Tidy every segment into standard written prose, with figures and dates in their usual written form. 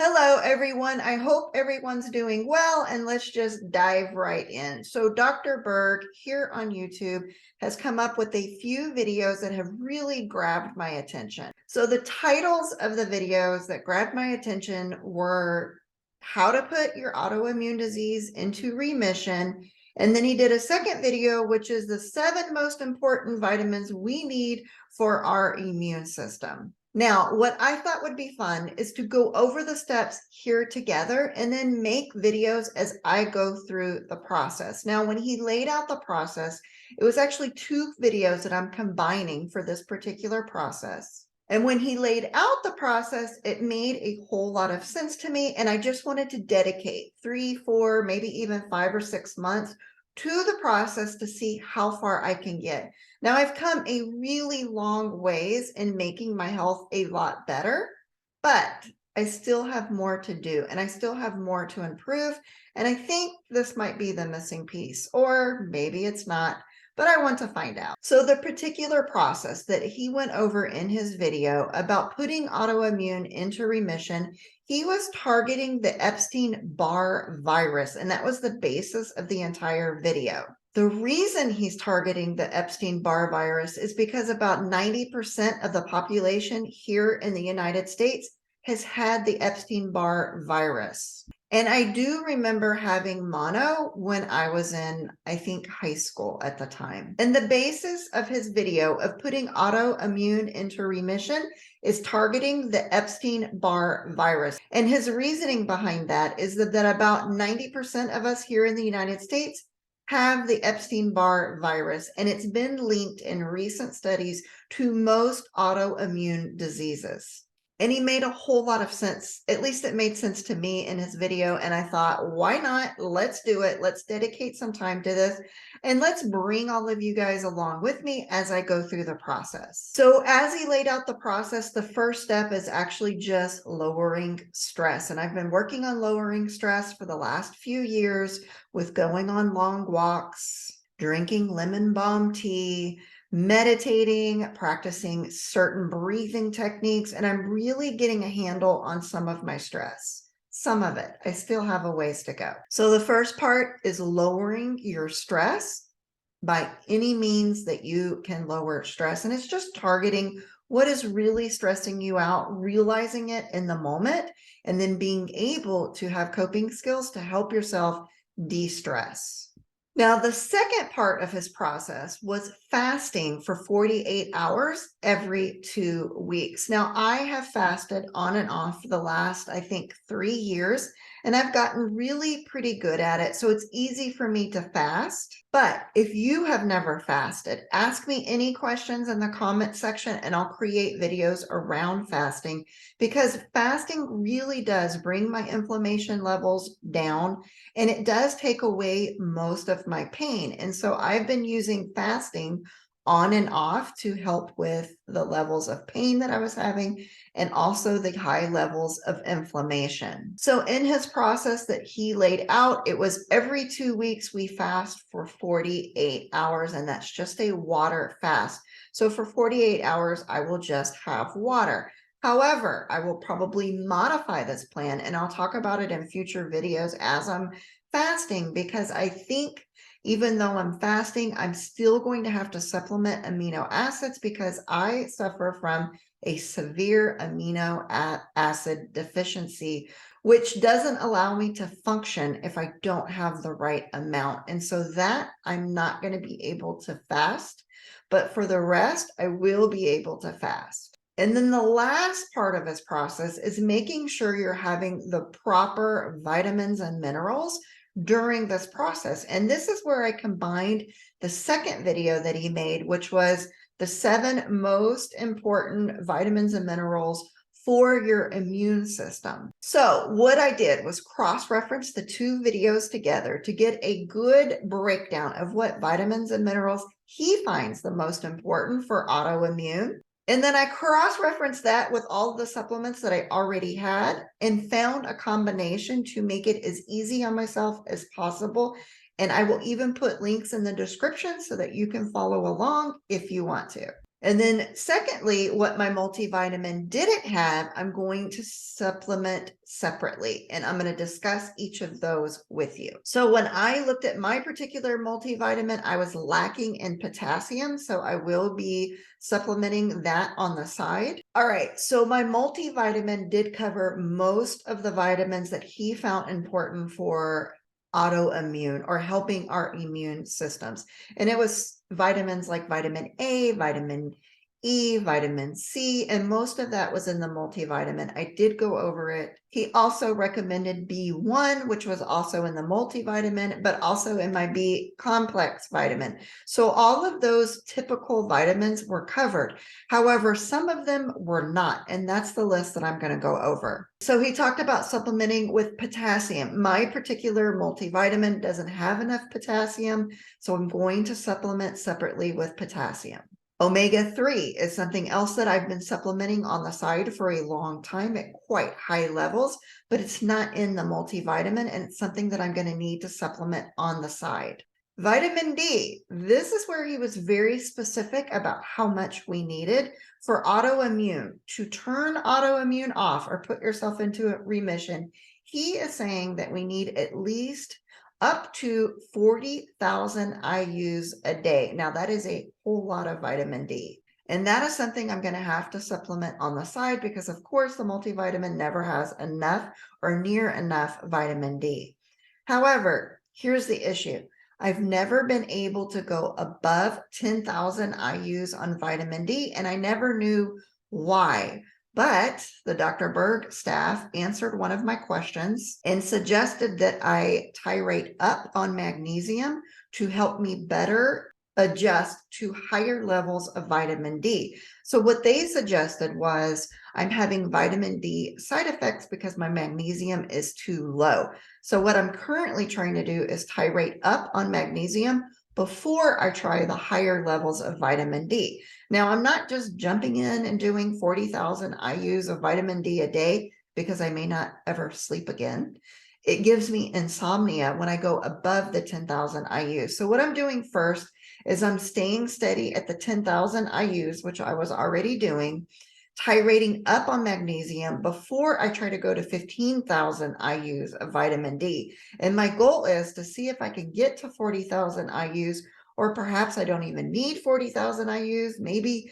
Hello, everyone. I hope everyone's doing well, and let's just dive right in. So Dr. Berg here on YouTube has come up with a few videos that have really grabbed my attention. So the titles of the videos that grabbed my attention were how to put your autoimmune disease into remission. And then he did a second video, which is the 7 most important vitamins we need for our immune system. Now, what I thought would be fun is to go over the steps here together and then make videos as I go through the process. Now, when he laid out the process, it was actually 2 videos that I'm combining for this particular process. And when he laid out the process, it made a whole lot of sense to me. And I just wanted to dedicate 3, 4, maybe even 5 or 6 months to the process to see how far I can get. Now, I've come a really long ways in making my health a lot better, but I still have more to do and I still have more to improve. And I think this might be the missing piece, or maybe it's not, but I want to find out. So the particular process that he went over in his video about putting autoimmune into remission, he was targeting the Epstein-Barr virus, and that was the basis of the entire video. The reason he's targeting the Epstein-Barr virus is because about 90% of the population here in the United States has had the Epstein-Barr virus. And I do remember having mono when I was in, I think, high school at the time. And the basis of his video of putting autoimmune into remission is targeting the Epstein-Barr virus. And his reasoning behind that is that about 90% of us here in the United States have the Epstein-Barr virus, and it's been linked in recent studies to most autoimmune diseases. And he made a whole lot of sense. At least it made sense to me in his video. And I thought, why not? Let's do it. Let's dedicate some time to this. And let's bring all of you guys along with me as I go through the process. So as he laid out the process, the first step is actually just lowering stress. And I've been working on lowering stress for the last few years with going on long walks, drinking lemon balm tea, meditating, practicing certain breathing techniques, and I'm really getting a handle on some of my stress. Some of it. I still have a ways to go. So the first part is lowering your stress by any means that you can lower stress. And it's just targeting what is really stressing you out, realizing it in the moment, and then being able to have coping skills to help yourself de-stress. Now, the second part of his process was fasting for 48 hours every 2 weeks. Now, I have fasted on and off for the last, I think, 3 years, and I've gotten really pretty good at it. So it's easy for me to fast. But if you have never fasted, ask me any questions in the comment section and I'll create videos around fasting, because fasting really does bring my inflammation levels down and it does take away most of my pain. And so I've been using fasting on and off to help with the levels of pain that I was having and also the high levels of inflammation. So in his process that he laid out, it was every 2 weeks we fast for 48 hours, and that's just a water fast. So for 48 hours, I will just have water. However, I will probably modify this plan, and I'll talk about it in future videos as I'm fasting, because I think even though I'm fasting, I'm still going to have to supplement amino acids because I suffer from a severe amino acid deficiency, which doesn't allow me to function if I don't have the right amount. And so that I'm not going to be able to fast, but for the rest, I will be able to fast. And then the last part of this process is making sure you're having the proper vitamins and minerals during this process. And this is where I combined the second video that he made, which was the 7 most important vitamins and minerals for your immune system. So what I did was cross-reference the 2 videos together to get a good breakdown of what vitamins and minerals he finds the most important for autoimmune. And then I cross-referenced that with all the supplements that I already had and found a combination to make it as easy on myself as possible. And I will even put links in the description so that you can follow along if you want to. And then secondly, what my multivitamin didn't have, I'm going to supplement separately. And I'm going to discuss each of those with you. So when I looked at my particular multivitamin, I was lacking in potassium. So I will be supplementing that on the side. All right. So my multivitamin did cover most of the vitamins that he found important for autoimmune or helping our immune systems. And it was vitamins like vitamin A, vitamin E, vitamin C, and most of that was in the multivitamin. I did go over it. He also recommended B1, which was also in the multivitamin, but also in my B complex vitamin. So all of those typical vitamins were covered. However, some of them were not, and that's the list that I'm going to go over. So he talked about supplementing with potassium. My particular multivitamin doesn't have enough potassium, so I'm going to supplement separately with potassium. Omega-3 is something else that I've been supplementing on the side for a long time at quite high levels, but it's not in the multivitamin, and it's something that I'm going to need to supplement on the side. Vitamin D, this is where he was very specific about how much we needed for autoimmune. To turn autoimmune off or put yourself into a remission, he is saying that we need at least up to 40,000 IUs a day. Now, that is a whole lot of vitamin D. And that is something I'm going to have to supplement on the side because, of course, the multivitamin never has enough or near enough vitamin D. However, here's the issue. I've never been able to go above 10,000 IUs on vitamin D, and I never knew why. But the Dr. Berg staff answered one of my questions and suggested that I titrate up on magnesium to help me better adjust to higher levels of vitamin D. So what they suggested was I'm having vitamin D side effects because my magnesium is too low. So what I'm currently trying to do is titrate up on magnesium before I try the higher levels of vitamin D. Now, I'm not just jumping in and doing 40,000 IUs of vitamin D a day because I may not ever sleep again. It gives me insomnia when I go above the 10,000 IUs. So what I'm doing first is I'm staying steady at the 10,000 IUs, which I was already doing, titrating up on magnesium before I try to go to 15,000 IUs of vitamin D. And my goal is to see if I can get to 40,000 IUs, or perhaps I don't even need 40,000 IUs, maybe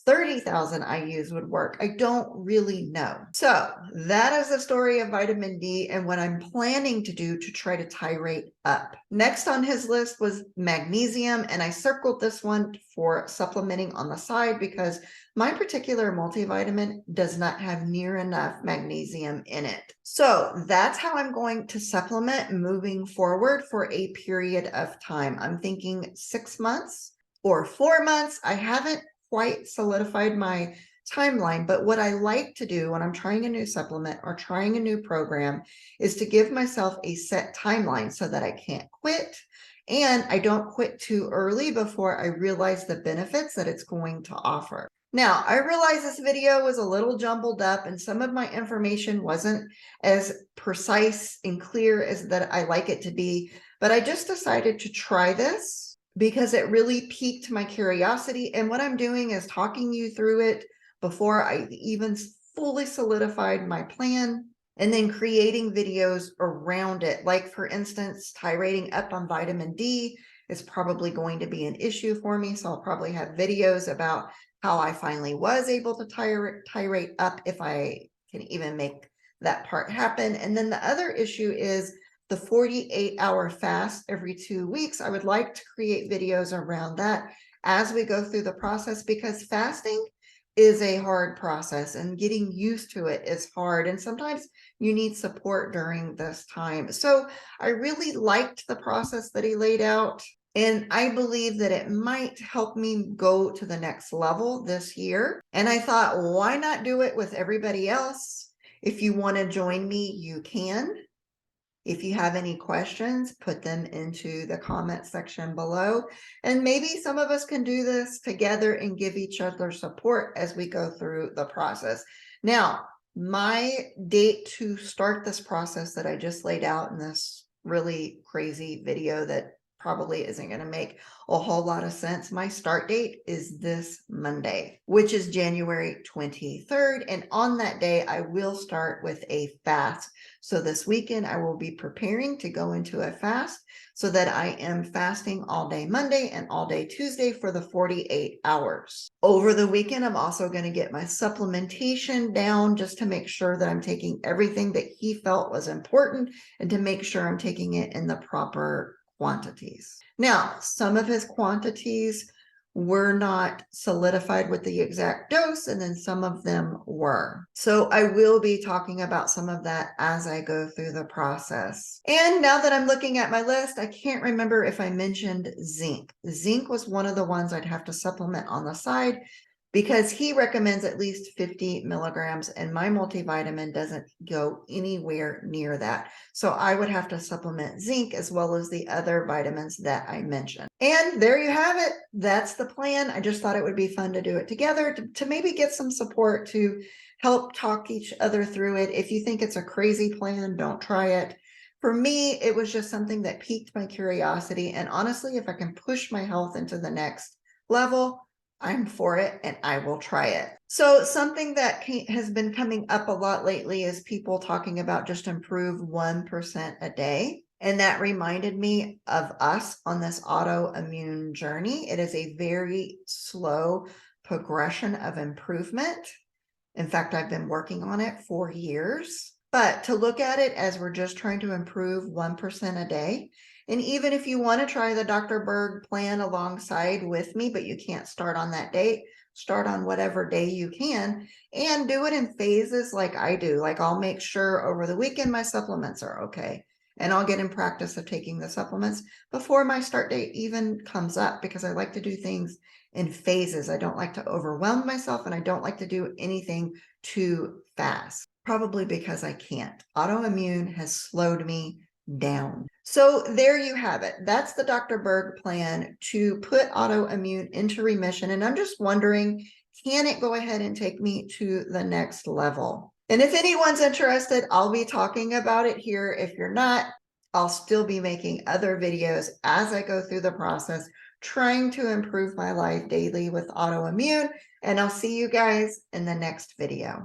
30,000 IUs would work. I don't really know. So that is the story of vitamin D and what I'm planning to do to try to titrate up. Next on his list was magnesium, and I circled this one for supplementing on the side because my particular multivitamin does not have near enough magnesium in it. So that's how I'm going to supplement moving forward for a period of time. I'm thinking 6 months or 4 months. I haven't quite solidified my timeline, but what I like to do when I'm trying a new supplement or trying a new program is to give myself a set timeline so that I can't quit and I don't quit too early before I realize the benefits that it's going to offer. Now, I realize this video was a little jumbled up and some of my information wasn't as precise and clear as that I like it to be, but I just decided to try this because it really piqued my curiosity. And what I'm doing is talking you through it before I even fully solidified my plan, and then creating videos around it. Like, for instance, titrating up on vitamin D is probably going to be an issue for me. So I'll probably have videos about how I finally was able to titrate up if I can even make that part happen. And then the other issue is the 48-hour fast every 2 weeks. I would like to create videos around that as we go through the process, because fasting is a hard process and getting used to it is hard. And sometimes you need support during this time. So I really liked the process that he laid out. And I believe that it might help me go to the next level this year. And I thought, why not do it with everybody else? If you want to join me, you can. If you have any questions, put them into the comment section below. And maybe some of us can do this together and give each other support as we go through the process. Now, my date to start this process that I just laid out in this really crazy video that probably isn't going to make a whole lot of sense. My start date is this Monday, which is January 23rd. And on that day, I will start with a fast. So this weekend, I will be preparing to go into a fast so that I am fasting all day Monday and all day Tuesday for the 48 hours. Over the weekend, I'm also going to get my supplementation down just to make sure that I'm taking everything that he felt was important and to make sure I'm taking it in the proper quantities. Now, some of his quantities were not solidified with the exact dose, and then some of them were. So I will be talking about some of that as I go through the process. And now that I'm looking at my list, I can't remember if I mentioned zinc. Zinc was one of the ones I'd have to supplement on the side because he recommends at least 50 milligrams and my multivitamin doesn't go anywhere near that. So I would have to supplement zinc as well as the other vitamins that I mentioned. And there you have it. That's the plan. I just thought it would be fun to do it together to maybe get some support to help talk each other through it. If you think it's a crazy plan, don't try it. For me, it was just something that piqued my curiosity. And honestly, if I can push my health into the next level, I'm for it and I will try it. So something that has been coming up a lot lately is people talking about just improve 1% a day. And that reminded me of us on this autoimmune journey. It is a very slow progression of improvement. In fact, I've been working on it for years. But to look at it as we're just trying to improve 1% a day, and even if you want to try the Dr. Berg plan alongside with me, but you can't start on that date, start on whatever day you can and do it in phases like I do. Like I'll make sure over the weekend my supplements are okay. And I'll get in practice of taking the supplements before my start date even comes up because I like to do things in phases. I don't like to overwhelm myself and I don't like to do anything too fast, probably because I can't. Autoimmune has slowed me down. So there you have it. That's the Dr. Berg plan to put autoimmune into remission. And I'm just wondering, can it go ahead and take me to the next level? And if anyone's interested, I'll be talking about it here. If you're not, I'll still be making other videos as I go through the process, trying to improve my life daily with autoimmune. And I'll see you guys in the next video.